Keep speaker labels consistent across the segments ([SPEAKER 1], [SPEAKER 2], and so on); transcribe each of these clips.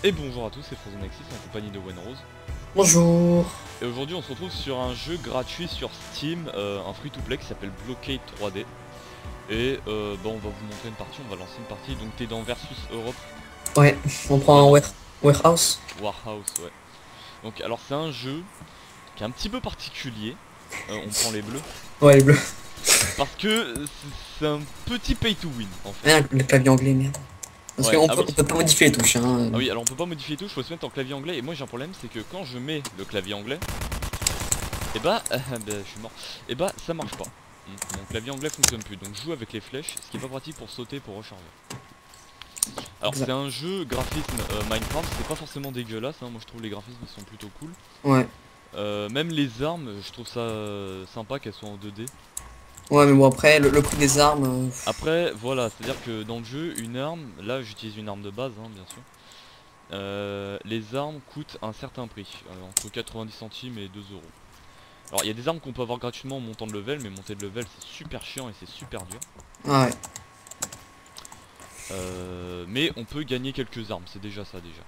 [SPEAKER 1] Et bonjour à tous, c'est FrozenAxis en compagnie de Wenrose.
[SPEAKER 2] Bonjour.
[SPEAKER 1] Et aujourd'hui on se retrouve sur un jeu gratuit sur Steam, un free-to-play qui s'appelle Blockade 3D. Et on va vous montrer une partie, on va lancer une partie. Donc t'es dans Versus Europe,
[SPEAKER 2] Ouais, on prend un
[SPEAKER 1] vraiment
[SPEAKER 2] warehouse.
[SPEAKER 1] Warhouse, ouais. Donc alors c'est un jeu qui est un petit peu particulier, on prend les bleus.
[SPEAKER 2] Ouais, les bleus.
[SPEAKER 1] Parce que c'est un petit pay to win en fait.
[SPEAKER 2] Ah, le clavier anglais, merde. Parce
[SPEAKER 1] Ouais,
[SPEAKER 2] qu'on
[SPEAKER 1] ah
[SPEAKER 2] peut,
[SPEAKER 1] oui.
[SPEAKER 2] on peut pas modifier les touches, hein.
[SPEAKER 1] Ah oui, alors on peut pas modifier les touches, faut se mettre en clavier anglais. Et moi j'ai un problème, c'est que quand je mets le clavier anglais, et je suis mort. Et ça marche pas. Mon clavier anglais fonctionne plus, donc je joue avec les flèches, ce qui est pas pratique pour sauter, pour recharger. Alors c'est
[SPEAKER 2] Exact.
[SPEAKER 1] un jeu graphisme Minecraft, c'est pas forcément dégueulasse, hein. Moi je trouve les graphismes sont plutôt cool.
[SPEAKER 2] Ouais.
[SPEAKER 1] Même les armes, je trouve ça sympa qu'elles soient en 2D.
[SPEAKER 2] Ouais, mais bon, après, le prix des armes.
[SPEAKER 1] Après voilà, c'est à dire que dans le jeu, une arme, là j'utilise une arme de base hein, bien sûr. Les armes coûtent un certain prix, entre 90 centimes et 2 euros. Alors il y a des armes qu'on peut avoir gratuitement en montant de level, mais monter de level c'est super chiant et c'est super dur.
[SPEAKER 2] Ouais.
[SPEAKER 1] Mais on peut gagner quelques armes, c'est déjà ça déjà.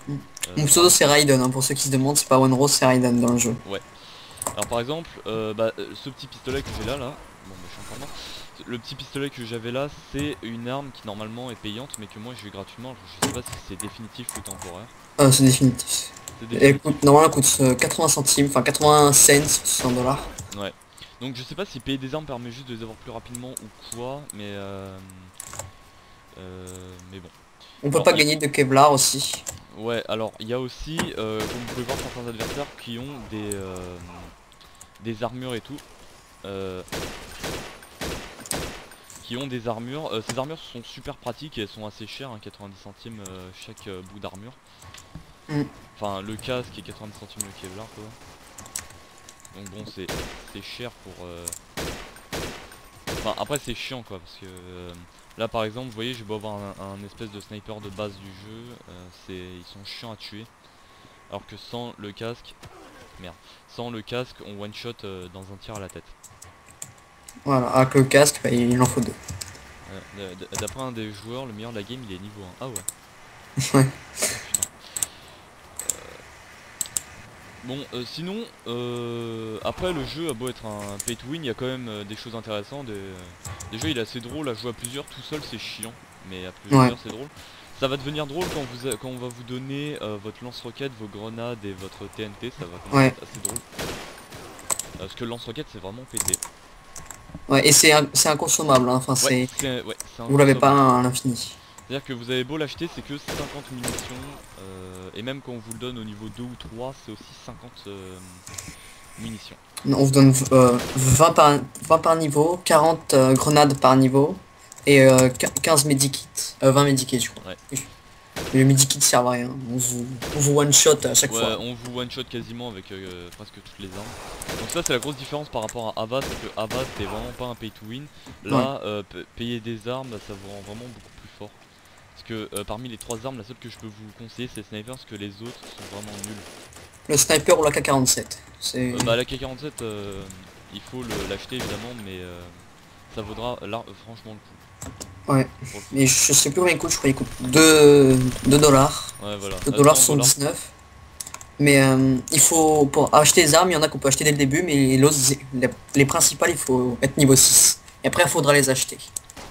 [SPEAKER 2] Mon
[SPEAKER 1] Par
[SPEAKER 2] pseudo, c'est Raiden, hein. Pour ceux qui se demandent, c'est pas One Rose, c'est Raiden dans le jeu.
[SPEAKER 1] Ouais. Alors par exemple, ce petit pistolet que j'ai là, bon bah je suis encore mort. Le petit pistolet que j'avais là, c'est une arme qui normalement est payante, mais que moi j'ai eu gratuitement. Alors, je sais pas si c'est définitif ou temporaire.
[SPEAKER 2] C'est définitif.
[SPEAKER 1] C'est
[SPEAKER 2] Elle
[SPEAKER 1] définitif.
[SPEAKER 2] coûte, normalement, elle coûte 80 centimes, enfin 80 cents, 100 $.
[SPEAKER 1] Ouais. Donc je sais pas si payer des armes permet juste de les avoir plus rapidement ou quoi, mais bon.
[SPEAKER 2] On peut
[SPEAKER 1] Alors
[SPEAKER 2] pas gagner de Kevlar aussi.
[SPEAKER 1] ouais, alors il y a aussi, comme vous pouvez voir, certains adversaires qui ont des armures et tout. Euh, qui ont des armures. Ces armures sont super pratiques et elles sont assez chères, hein, 90 centimes chaque bout d'armure.
[SPEAKER 2] Hmm.
[SPEAKER 1] Enfin, le casque est 90 centimes le Kevlar quoi. Donc bon, c'est cher pour... Enfin, après c'est chiant quoi, parce que là par exemple, vous voyez, j'ai beau avoir un espèce de sniper de base du jeu, ils sont chiants à tuer. Alors que sans le casque, merde, sans le casque, on one shot dans un tir à la tête.
[SPEAKER 2] Voilà, avec le casque, bah, il en faut deux.
[SPEAKER 1] D'après un des joueurs, le meilleur de la game, il est niveau 1. Ah ouais.
[SPEAKER 2] Ouais.
[SPEAKER 1] Ah putain. Bon, sinon, après le jeu a beau être un pay to win, il y a quand même des choses intéressantes. Déjà, il est assez drôle à jouer à plusieurs. Tout seul, c'est chiant, mais à
[SPEAKER 2] Ouais.
[SPEAKER 1] plusieurs, c'est drôle. Ça va devenir drôle quand on va vous donner votre lance-roquette, vos grenades et votre TNT. Ça va commencer à
[SPEAKER 2] Ouais.
[SPEAKER 1] être assez drôle. Parce que le lance-roquette, c'est vraiment pété.
[SPEAKER 2] Ouais, et c'est inconsommable, hein. Enfin, c'est.
[SPEAKER 1] Ouais, c'est
[SPEAKER 2] Vous l'avez pas
[SPEAKER 1] inconsommable.
[SPEAKER 2] à l'infini.
[SPEAKER 1] C'est-à-dire que vous avez beau l'acheter, c'est que 50 munitions. Et même quand on vous le donne au niveau 2 ou 3, c'est aussi 50 munitions.
[SPEAKER 2] On vous donne 20 par niveau, 40 grenades par niveau et 15 medikits. 20 medikits, je crois.
[SPEAKER 1] Ouais.
[SPEAKER 2] Mais les medikits servent à rien. On vous one shot à chaque
[SPEAKER 1] Ouais,
[SPEAKER 2] fois.
[SPEAKER 1] on vous one shot quasiment avec presque toutes les armes. Donc ça c'est la grosse différence par rapport à Ava, c'est que Ava c'était vraiment pas un pay to win.
[SPEAKER 2] Ouais.
[SPEAKER 1] Là, payer des armes, ça vous rend vraiment beaucoup plus fort. Parce que parmi les 3 armes, la seule que je peux vous conseiller c'est Sniper, parce que les autres sont vraiment nuls.
[SPEAKER 2] Le sniper ou la K-47. C'est.
[SPEAKER 1] La K-47, il faut l'acheter évidemment, mais ça vaudra là franchement le coup.
[SPEAKER 2] Ouais.
[SPEAKER 1] Pour le coup.
[SPEAKER 2] Mais je sais plus combien il coûte, je crois qu'il coûte 2 dollars.
[SPEAKER 1] Ouais voilà,
[SPEAKER 2] 2
[SPEAKER 1] là
[SPEAKER 2] dollars
[SPEAKER 1] 100 $.
[SPEAKER 2] 79. Mais il faut, pour acheter des armes, il y en a qu'on peut acheter dès le début, mais les principales, il faut être niveau 6. Et après, il faudra les acheter.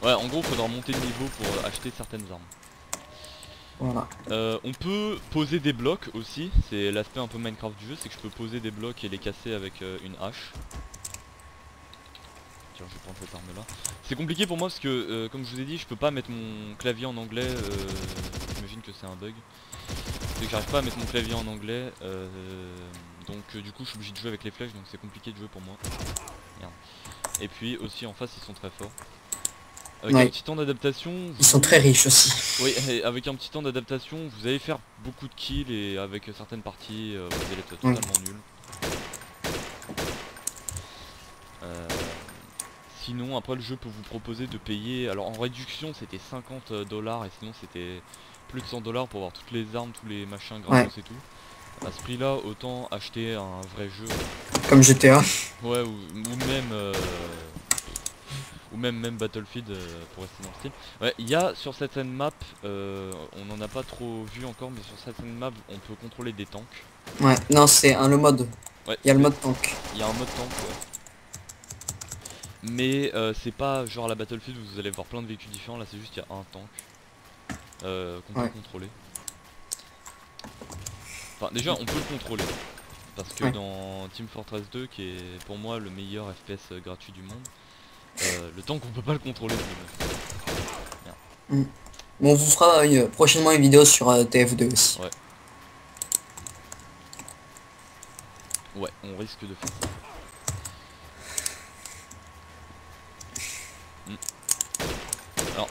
[SPEAKER 1] Ouais, en gros faudra monter de niveau pour acheter certaines armes.
[SPEAKER 2] Voilà.
[SPEAKER 1] On peut poser des blocs aussi, c'est l'aspect un peu Minecraft du jeu, c'est que je peux poser des blocs et les casser avec une hache. Tiens, je vais prendre cette arme là. C'est compliqué pour moi parce que comme je vous ai dit, je peux pas mettre mon clavier en anglais, j'imagine que c'est un bug. C'est que j'arrive pas à mettre mon clavier en anglais, donc du coup je suis obligé de jouer avec les flèches, donc c'est compliqué de jouer pour moi. Merde. Et puis aussi en face ils sont très forts. Avec un
[SPEAKER 2] Ouais.
[SPEAKER 1] petit temps d'adaptation,
[SPEAKER 2] Ils sont très riches aussi.
[SPEAKER 1] oui, et avec un petit temps d'adaptation, vous allez faire beaucoup de kills et avec certaines parties, vous allez être
[SPEAKER 2] Ouais.
[SPEAKER 1] totalement nul. Euh, Sinon, après le jeu peut vous proposer de payer. Alors en réduction, c'était 50 dollars et sinon c'était plus de 100 dollars pour avoir toutes les armes, tous les machins
[SPEAKER 2] Ouais.
[SPEAKER 1] gratos et tout. À ce prix-là, autant acheter un vrai jeu.
[SPEAKER 2] Comme GTA.
[SPEAKER 1] Ouais, ou même ou même Battlefield pour rester dans le style. Ouais, il y a sur certaines maps, on n'en a pas trop vu encore, mais sur certaines maps on peut contrôler des tanks.
[SPEAKER 2] Ouais, non, c'est le mode.
[SPEAKER 1] Ouais,
[SPEAKER 2] Il y a le mode tank.
[SPEAKER 1] il y a un mode tank, ouais. Mais c'est pas genre la Battlefield où vous allez voir plein de véhicules différents, là c'est juste qu'il y a un tank qu'on peut contrôler. Enfin déjà on peut le contrôler, parce que dans Team Fortress 2, qui est pour moi le meilleur FPS gratuit du monde, le tank on peut pas le contrôler.
[SPEAKER 2] Bon, on vous fera prochainement une vidéo sur TF2 aussi.
[SPEAKER 1] Ouais. Ouais, on risque de faire ça. Alors,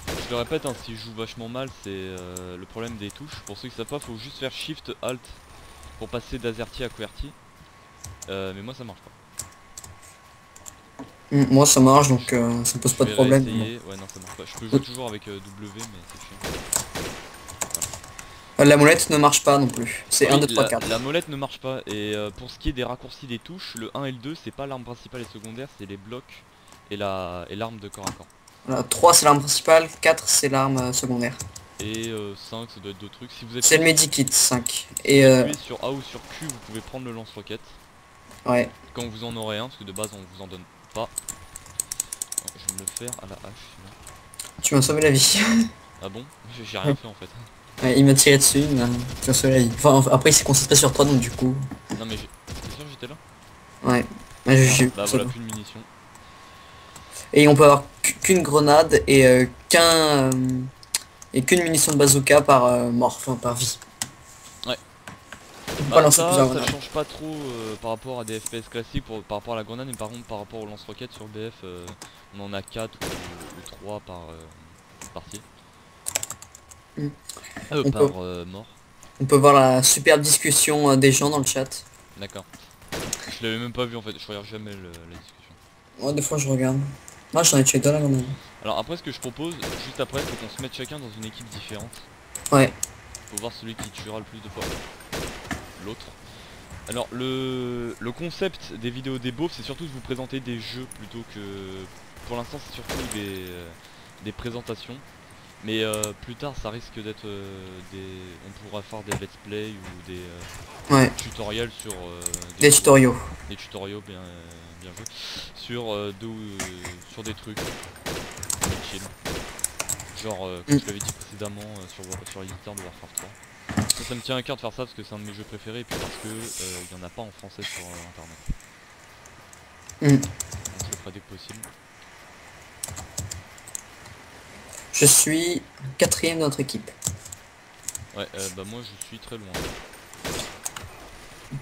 [SPEAKER 1] je le répète, hein, si je joue vachement mal, c'est le problème des touches. Pour ceux qui savent pas, faut juste faire Shift Alt pour passer d'AZERTY à QWERTY. Mais moi ça marche pas.
[SPEAKER 2] Moi ça marche, donc ça me pose pas de problème.
[SPEAKER 1] Ouais, non, ça marche pas. Je peux jouer toujours avec W, mais c'est chiant.
[SPEAKER 2] La molette ne marche pas non plus. C'est
[SPEAKER 1] Oui,
[SPEAKER 2] 1, 2, 3, 4.
[SPEAKER 1] la molette ne marche pas. Et pour ce qui est des raccourcis des touches, le 1 et le 2, c'est pas l'arme principale et secondaire, c'est les blocs et l'arme de corps à corps.
[SPEAKER 2] Voilà, 3 c'est l'arme principale, 4 c'est l'arme secondaire.
[SPEAKER 1] Et 5 ça doit être d'autres trucs. Si vous êtes
[SPEAKER 2] c'est le medikit 5. Et
[SPEAKER 1] si vous appuyez sur A ou sur Q, vous pouvez prendre le lance-roquette.
[SPEAKER 2] Ouais.
[SPEAKER 1] Quand vous en aurez un, parce que de base on vous en donne pas. Je vais me le faire à la hache. Là.
[SPEAKER 2] Tu m'as sauvé la vie.
[SPEAKER 1] Ah bon? J'ai rien fait en fait.
[SPEAKER 2] Ouais, il m'a tiré dessus, tu m'as sauvé la vie. Enfin, après il s'est concentré sur toi, donc du coup...
[SPEAKER 1] Non mais t'es sûr que j'étais là?
[SPEAKER 2] Ouais.
[SPEAKER 1] Bah voilà, plus de munitions.
[SPEAKER 2] Et on peut avoir qu'une grenade et qu'une munition de bazooka par mort, enfin par vie.
[SPEAKER 1] Ouais.
[SPEAKER 2] Bah,
[SPEAKER 1] ça change pas trop par rapport à des FPS classiques, par rapport à la grenade, mais par contre par rapport au lance-roquette sur BF, on en a 4 ou 3 par partie. Mort.
[SPEAKER 2] On peut voir la superbe discussion des gens dans le chat.
[SPEAKER 1] D'accord. Je l'avais même pas vu en fait, je regarde jamais la discussion.
[SPEAKER 2] Ouais, des fois je regarde. Moi j'en ai tué deux là quand même.
[SPEAKER 1] Alors après, ce que je propose, juste après, c'est qu'on se mette chacun dans une équipe différente.
[SPEAKER 2] Ouais.
[SPEAKER 1] Faut voir celui qui tuera le plus de fois l'autre. Alors le concept des vidéos des beaufs, c'est surtout de vous présenter des jeux plutôt que... Pour l'instant c'est surtout des présentations. Mais plus tard ça risque d'être on pourra faire des let's play ou des tutoriels sur...
[SPEAKER 2] des tutoriaux.
[SPEAKER 1] Des tutoriaux bien joués. Sur, sur des trucs. Genre, comme je l'avais dit précédemment sur l'éditeur de Warcraft 3. Ça me tient à cœur de faire ça parce que c'est un de mes jeux préférés et puis parce que il y en a pas en français sur internet. Donc je le ferai dès que possible.
[SPEAKER 2] Je suis 4ème de notre équipe.
[SPEAKER 1] Ouais, bah moi je suis très loin.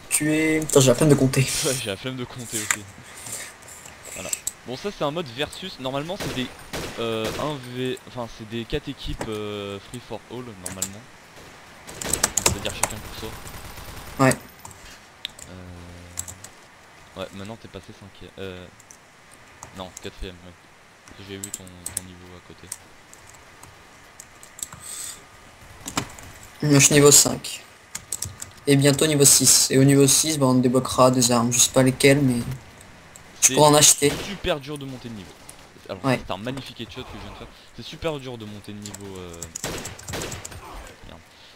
[SPEAKER 2] Tu es... Putain, j'ai la flemme de compter.
[SPEAKER 1] Ouais, j'ai la flemme de compter aussi. Voilà. Bon, ça c'est un mode versus. Normalement c'est des 1v... Enfin c'est des 4 équipes free for all normalement. C'est-à-dire chacun pour soi.
[SPEAKER 2] Ouais.
[SPEAKER 1] Ouais, maintenant t'es passé 5ème. Non, 4ème, ouais. J'ai vu ton niveau à côté.
[SPEAKER 2] Moi je suis niveau 5. Et bientôt niveau 6. Et au niveau 6, bah, on débloquera des armes. Je sais pas lesquelles, mais... Je pourrais en acheter.
[SPEAKER 1] C'est super dur de monter de niveau. Alors c'est un magnifique headshot que je viens de faire. C'est super dur de monter de niveau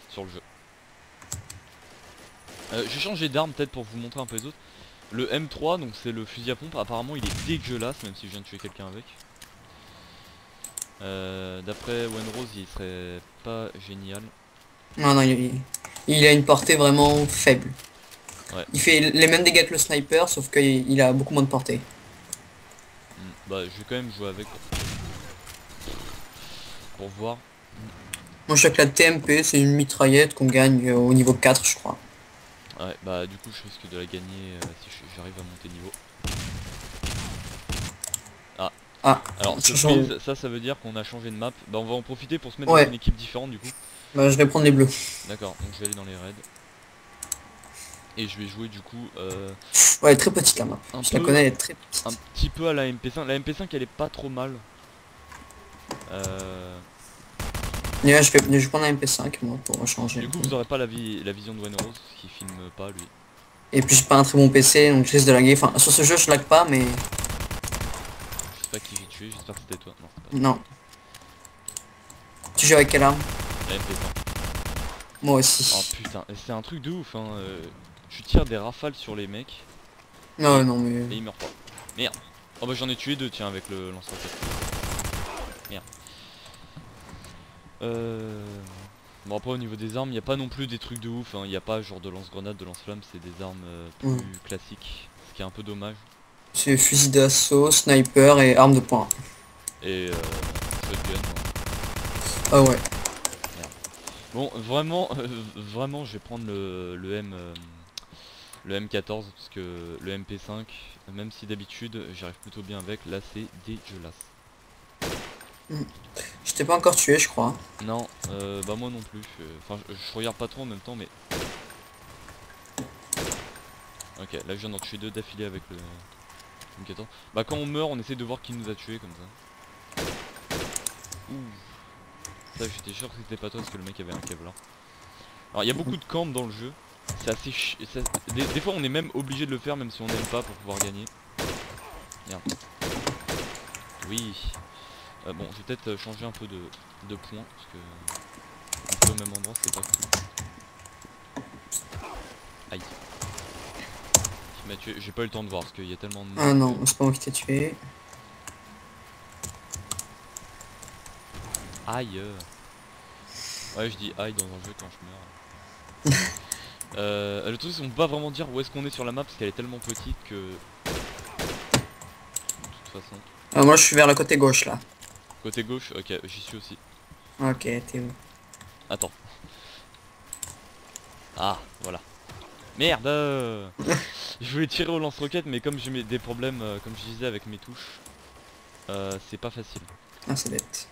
[SPEAKER 1] sur le jeu. J'ai changé d'arme peut-être pour vous montrer un peu les autres. Le M3, donc c'est le fusil à pompe, apparemment il est dégueulasse même si je viens de tuer quelqu'un avec. D'après Wenrose il serait pas génial.
[SPEAKER 2] Non, il a une portée vraiment faible.
[SPEAKER 1] Ouais.
[SPEAKER 2] Il fait les mêmes dégâts que le sniper, sauf qu'il a beaucoup moins de portée.
[SPEAKER 1] Bah je vais quand même jouer avec pour voir.
[SPEAKER 2] Moi je sais que la TMP c'est une mitraillette qu'on gagne au niveau 4 je crois.
[SPEAKER 1] Ouais bah du coup je risque de la gagner si j'arrive à monter niveau. Alors surprise, ça veut dire qu'on a changé de map. Bah on va en profiter pour se mettre dans une équipe différente du coup.
[SPEAKER 2] Bah je vais prendre les bleus.
[SPEAKER 1] D'accord, donc je vais aller dans les raids. Et je vais jouer du coup
[SPEAKER 2] ouais, elle est très petite la map. Je la connais, elle est très petite.
[SPEAKER 1] Un petit peu à la MP5. La MP5 elle est pas trop mal.
[SPEAKER 2] Ouais, je vais prendre la MP5 moi pour changer.
[SPEAKER 1] Du coup vous aurez pas la vision de Wenrose qui filme pas lui.
[SPEAKER 2] Et puis j'ai pas un très bon PC donc je risque de laguer. Enfin sur ce jeu je lag pas mais...
[SPEAKER 1] pas qui j'ai tué, j'espère que c'était toi. Non, c'est pas
[SPEAKER 2] Non. Tu joues avec quelle arme?
[SPEAKER 1] toi. La MP100.
[SPEAKER 2] Moi
[SPEAKER 1] Oh
[SPEAKER 2] aussi.
[SPEAKER 1] putain, et c'est un truc de ouf hein. Tu tires des rafales sur les mecs
[SPEAKER 2] Non,
[SPEAKER 1] et,
[SPEAKER 2] non, mais...
[SPEAKER 1] et ils meurent pas. Merde. Oh bah j'en ai tué deux tiens avec le lance-roquette. Merde. Bon après au niveau des armes, il n'y a pas non plus des trucs de ouf, il n'y a pas genre de lance-grenade, de lance-flamme, c'est des armes plus classiques, ce qui est un peu dommage.
[SPEAKER 2] C'est fusil d'assaut, sniper et arme de poing.
[SPEAKER 1] Et shotgun.
[SPEAKER 2] Ah ouais.
[SPEAKER 1] Merde. Bon vraiment, vraiment je vais prendre le M14 parce que le MP5, même si d'habitude j'arrive plutôt bien avec, là c'est dégueulasse.
[SPEAKER 2] Je t'ai pas encore tué, je crois.
[SPEAKER 1] Non, bah moi non plus. Enfin, je regarde pas trop en même temps, mais. Ok, là je viens d'en tuer deux d'affilée avec le M14. Bah quand on meurt, on essaie de voir qui nous a tué comme ça. Ouh. Ça, j'étais sûr que c'était pas toi parce que le mec avait un Kevlar. Alors il y a beaucoup de camps dans le jeu. C'est assez des fois on est même obligé de le faire même si on n'aime pas pour pouvoir gagner. Merde. Oui. Bon, je vais peut-être changer un peu de points parce que on est au même endroit, c'est pas cool. Aïe. Qui m'a tué. J'ai pas eu le temps de voir parce qu'il y a tellement de monde.
[SPEAKER 2] Ah non, c'est pas moi qui t'ai tué.
[SPEAKER 1] Aïe. Ouais, je dis aïe dans un jeu quand je meurs. Le truc c'est qu'on peut pas vraiment dire où est-ce qu'on est sur la map parce qu'elle est tellement petite que... De toute façon.
[SPEAKER 2] Moi je suis vers le côté gauche là.
[SPEAKER 1] Côté gauche, ok, j'y suis aussi.
[SPEAKER 2] Ok, t'es où?
[SPEAKER 1] Attends. Ah, voilà. Merde. Je voulais tirer au lance-roquette mais comme j'ai des problèmes, comme je disais avec mes touches, c'est pas facile.
[SPEAKER 2] Ah c'est bête.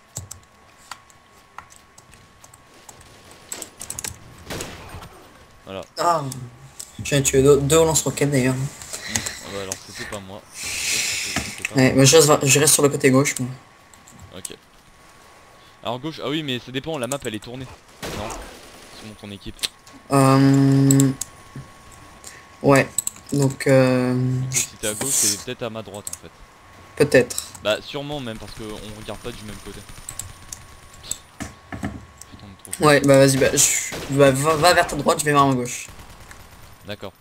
[SPEAKER 1] Voilà.
[SPEAKER 2] Ah, j'ai tué deux au lance-roquette d'ailleurs.
[SPEAKER 1] Ah bah alors c'était pas moi. C'était pas
[SPEAKER 2] Ouais,
[SPEAKER 1] moi.
[SPEAKER 2] mais je reste sur le côté gauche moi.
[SPEAKER 1] Ok. Alors gauche, ah oui mais ça dépend, la map elle est tournée. Non, selon ton équipe.
[SPEAKER 2] Ouais, donc
[SPEAKER 1] Du coup si t'es à gauche c'est peut-être à ma droite en fait.
[SPEAKER 2] peut-être.
[SPEAKER 1] Bah sûrement même parce qu'on regarde pas du même côté. Putain de trop fort.
[SPEAKER 2] Ouais, bah vas-y, va vers ta droite, je vais vers ma gauche.
[SPEAKER 1] D'accord.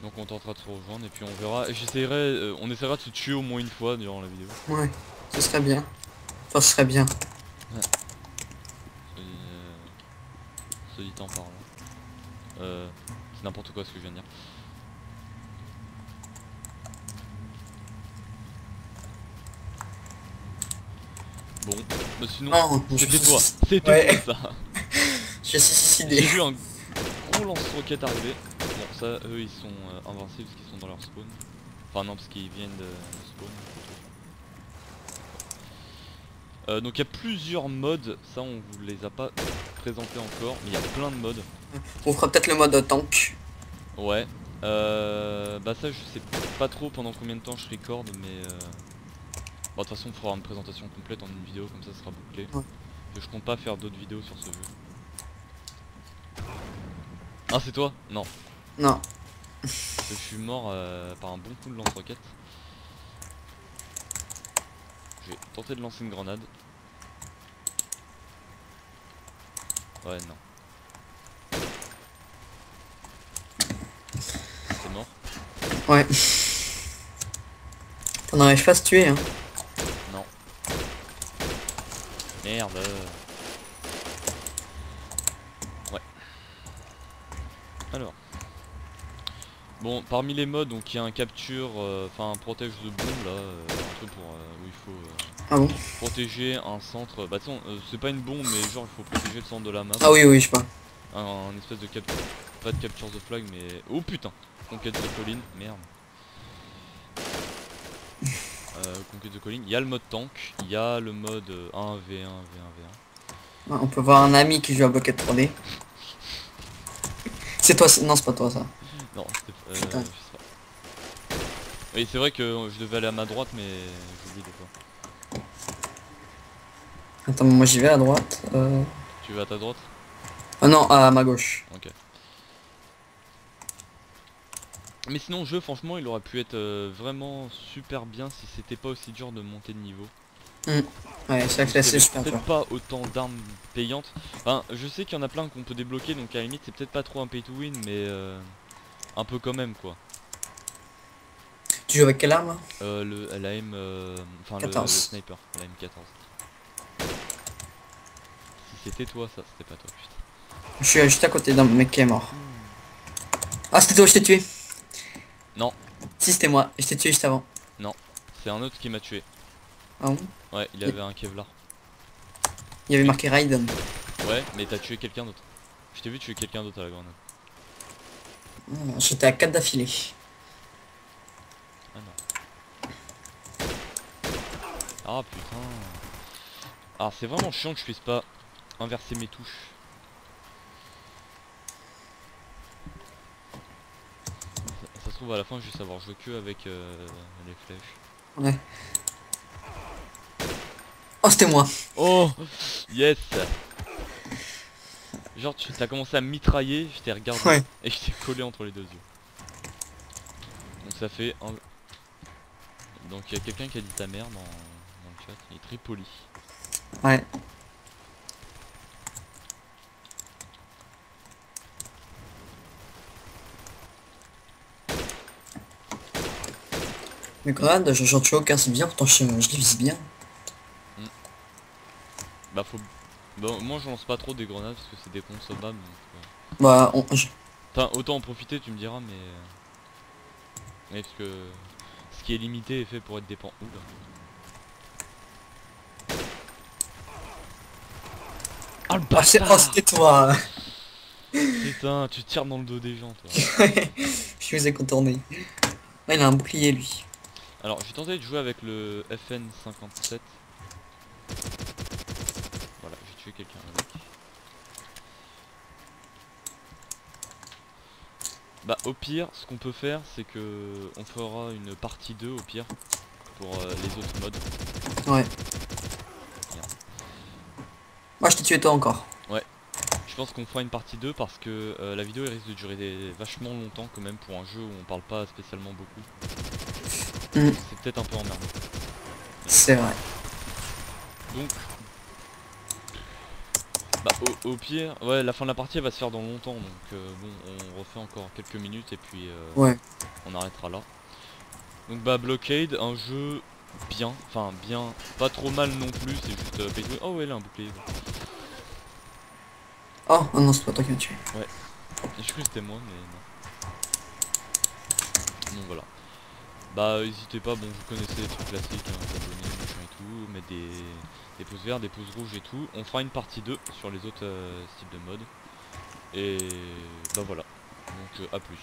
[SPEAKER 1] Donc on tentera de se rejoindre et puis on verra. J'essaierai, on essaiera de se tuer au moins une fois durant la vidéo.
[SPEAKER 2] Ouais, ce serait bien. Enfin, ce serait bien.
[SPEAKER 1] Ce dit en parlant. C'est n'importe quoi ce que je viens de dire. Bon, bah sinon,
[SPEAKER 2] Non,
[SPEAKER 1] c'était toi. C'était
[SPEAKER 2] Ouais.
[SPEAKER 1] toi ça.
[SPEAKER 2] Je suis
[SPEAKER 1] J'ai
[SPEAKER 2] suicidé.
[SPEAKER 1] vu un gros lance-roquette arriver. Bon ça, eux ils sont invincibles parce qu'ils sont dans leur spawn. Enfin non parce qu'ils viennent de spawn. Donc il y a plusieurs modes, ça on vous les a pas présentés encore, mais il y a plein de modes.
[SPEAKER 2] On fera peut-être le mode tank.
[SPEAKER 1] Ouais. Bah ça je sais pas trop pendant combien de temps je record, mais bon, de toute façon on fera une présentation complète en une vidéo, comme ça sera bouclé.
[SPEAKER 2] Ouais.
[SPEAKER 1] Je compte pas faire d'autres vidéos sur ce jeu. Ah c'est toi? Non.
[SPEAKER 2] Non.
[SPEAKER 1] Je suis mort par un bon coup de lance-roquette. Je vais tenter de lancer une grenade. Ouais non. C'est mort.
[SPEAKER 2] Ouais. T'en arrives pas à se tuer, hein.
[SPEAKER 1] Non. Merde. Ouais. Alors. Bon, parmi les modes, donc il y a un capture, enfin un protège de bombe là, un truc pour où il faut
[SPEAKER 2] Ah bon?
[SPEAKER 1] protéger un centre. Bah attends, c'est pas une bombe, mais genre il faut protéger le centre de la map.
[SPEAKER 2] Ah oui, oui, je vois.
[SPEAKER 1] Un espèce de capture, pas de capture the flag, mais oh putain, conquête de colline, merde. Conquête de colline. Il y a le mode tank, il y a le mode 1v1, v1v1.
[SPEAKER 2] Ah, on peut voir un ami qui joue à Bucket 3D. C'est toi, non, c'est pas toi ça.
[SPEAKER 1] Non, je sais
[SPEAKER 2] Putain.
[SPEAKER 1] pas. Oui, c'est vrai que je devais aller à ma droite, mais j'oublie des fois.
[SPEAKER 2] Attends, moi j'y vais à droite.
[SPEAKER 1] Tu vas à ta droite?
[SPEAKER 2] Ah non, à ma gauche.
[SPEAKER 1] Ok. Mais sinon le jeu franchement il aurait pu être vraiment super bien si c'était pas aussi dur de monter de niveau.
[SPEAKER 2] Hmm. Ouais, c'est vrai que là
[SPEAKER 1] Il y
[SPEAKER 2] c'est
[SPEAKER 1] avait
[SPEAKER 2] super
[SPEAKER 1] peut-être
[SPEAKER 2] dur.
[SPEAKER 1] pas autant d'armes payantes. Enfin je sais qu'il y en a plein qu'on peut débloquer donc à la limite c'est peut-être pas trop un pay to win mais un peu quand même quoi.
[SPEAKER 2] Tu joues avec quelle arme?
[SPEAKER 1] La M, enfin le
[SPEAKER 2] 14.
[SPEAKER 1] sniper, la M14. Si c'était toi ça, c'était pas toi putain.
[SPEAKER 2] Je suis juste à côté d'un mec qui est mort.
[SPEAKER 1] Ouh.
[SPEAKER 2] Ah, c'était toi, je t'ai tué.
[SPEAKER 1] Non,
[SPEAKER 2] Si, c'était moi. Je t'ai tué juste avant.
[SPEAKER 1] non, c'est un autre qui m'a tué.
[SPEAKER 2] Ah bon?
[SPEAKER 1] Ouais, il avait un Kevlar.
[SPEAKER 2] Il y avait marqué Raiden.
[SPEAKER 1] Ouais, mais t'as tué quelqu'un d'autre. Je t'ai vu tuer quelqu'un d'autre à la grenade.
[SPEAKER 2] J'étais à 4 d'affilée.
[SPEAKER 1] Ah non. Ah putain. Ah c'est vraiment chiant que je puisse pas inverser mes touches. Ça se trouve à la fin je vais savoir jouer que avec les flèches.
[SPEAKER 2] Ouais. Oh, c'était moi.
[SPEAKER 1] Oh yes. Genre tu t'as commencé à mitrailler, je t'ai regardé
[SPEAKER 2] Ouais.
[SPEAKER 1] et je t'ai collé entre les deux yeux. Donc ça fait un... Donc il y a quelqu'un qui a dit ta mère dans le chat, il est très poli.
[SPEAKER 2] Ouais. Mais grenade, j'en tue aucun, c'est bien, pourtant je les vise bien.
[SPEAKER 1] Hmm. Bah faut... Bon, moi je lance pas trop des grenades parce que c'est des consommables donc...
[SPEAKER 2] Bah,
[SPEAKER 1] Enfin autant en profiter tu me diras mais... Ouais, parce que... Ce qui est limité est fait pour être dépend... Oula. Oh le
[SPEAKER 2] Oh,
[SPEAKER 1] bâtard.
[SPEAKER 2] c'était toi.
[SPEAKER 1] Putain, tu tires dans le dos des gens toi.
[SPEAKER 2] Je vous ai contourné. Ouais, il a un bouclier, lui.
[SPEAKER 1] Alors j'ai tenté de jouer avec le FN57. Voilà, j'ai tué quelqu'un avec. Bah au pire, ce qu'on peut faire c'est que on fera une partie 2 au pire pour les autres modes.
[SPEAKER 2] Ouais.
[SPEAKER 1] Merde.
[SPEAKER 2] Moi, je t'ai tué toi encore.
[SPEAKER 1] Ouais, je pense qu'on fera une partie 2 parce que la vidéo elle risque de durer vachement longtemps quand même pour un jeu où on parle pas spécialement beaucoup.
[SPEAKER 2] Hmm.
[SPEAKER 1] C'est peut-être un peu emmerdant.
[SPEAKER 2] C'est vrai.
[SPEAKER 1] Donc, bah au pire, ouais la fin de la partie elle va se faire dans longtemps donc bon on refait encore quelques minutes et puis
[SPEAKER 2] Ouais.
[SPEAKER 1] on arrêtera là. Donc bah Blockade, un jeu bien, enfin bien, pas trop mal non plus, c'est juste pay to win. Oh ouais là un bouclier.
[SPEAKER 2] Oh, oh non, c'est pas toi qui m'as tué.
[SPEAKER 1] Ouais, j'ai cru que c'était moi mais non. Donc voilà. Bah n'hésitez pas, bon vous connaissez les trucs classiques, hein, vous abonner, machin et tout, mettre des pouces verts, des pouces rouges et tout. On fera une partie 2 sur les autres styles de mode. Et bah voilà. Donc à plus.